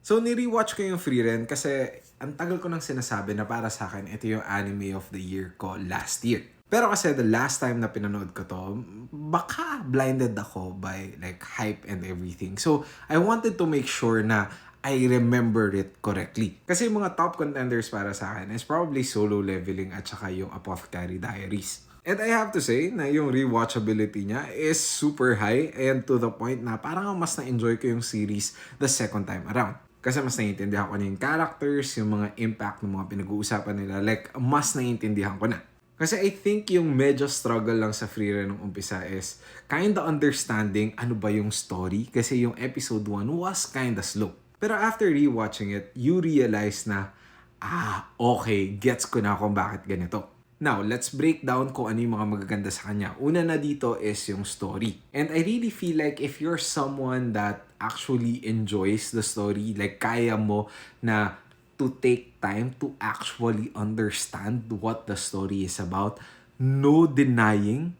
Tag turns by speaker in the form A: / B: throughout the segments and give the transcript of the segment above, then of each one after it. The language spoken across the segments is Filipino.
A: So, ni-rewatch ko yung Frieren kasi ang tagal ko nang sinasabi na para sa akin, ito yung anime of the year ko last year. Pero kasi the last time na pinanood ko to, baka blinded ako by like hype and everything. So, I wanted to make sure na I remember it correctly. Kasi yung mga top contenders para sa akin is probably Solo Leveling at saka yung Apothecary Diaries. And I have to say na yung rewatchability niya is super high and to the point na parang mas na-enjoy ko yung series the second time around. Kasi mas naiintindihan ko na yung characters, yung mga impact ng mga pinag-uusapan nila. Like, mas naiintindihan ko na. Kasi I think yung medyo struggle lang sa Frieren nung umpisa is kinda understanding ano ba yung story. Kasi yung episode 1 was kinda slow. Pero after rewatching it, you realize na, okay, gets ko na kung bakit ganito. Now, let's break down kung ano yung mga magaganda sa kanya. Una na dito is yung story. And I really feel like if you're someone that actually enjoys the story, like kaya mo na to take time to actually understand what the story is about, no denying,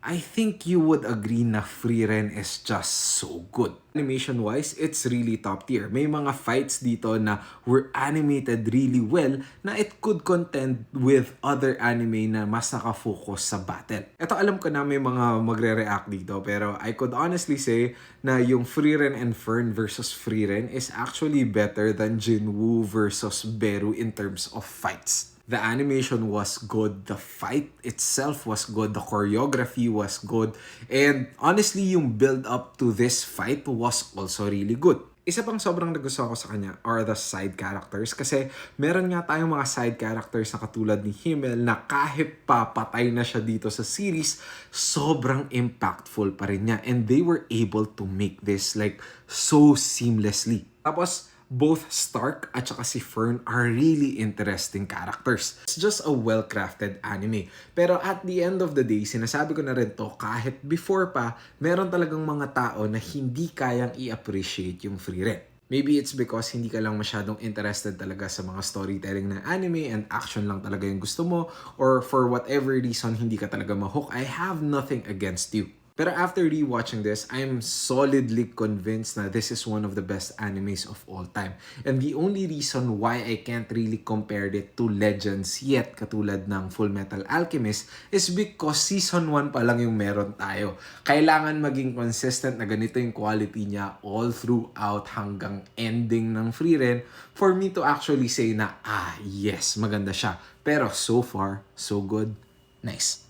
A: I think you would agree na Frieren is just so good. Animation-wise, it's really top tier. May mga fights dito na were animated really well na it could contend with other anime na mas nakafocus sa battle. Ito alam ko na may mga magre-react dito pero I could honestly say na yung Frieren and Fern versus Frieren is actually better than Jinwoo versus Beru in terms of fights. The animation was good, the fight itself was good, the choreography was good, and honestly, yung build up to this fight was also really good. Isa pang sobrang nagustuhan ko sa kanya are the side characters kasi meron nga tayong mga side characters na katulad ni Himmel na kahit papatay na siya dito sa series, sobrang impactful pa rin niya and they were able to make this like so seamlessly. Tapos, both Stark at saka si Fern are really interesting characters. It's just a well-crafted anime. Pero at the end of the day, sinasabi ko na rin to, kahit before pa, meron talagang mga tao na hindi kayang i-appreciate yung Frieren. Maybe it's because hindi ka lang masyadong interested talaga sa mga storytelling ng anime and action lang talaga yung gusto mo, or for whatever reason, hindi ka talaga ma-hook. I have nothing against you. Pero after rewatching this, I'm solidly convinced na this is one of the best animes of all time. And the only reason why I can't really compare it to Legends yet, katulad ng Full Metal Alchemist, is because season 1 pa lang yung meron tayo. Kailangan maging consistent na ganito yung quality niya all throughout hanggang ending ng Frieren for me to actually say na, yes, maganda siya. Pero so far, so good. Nice.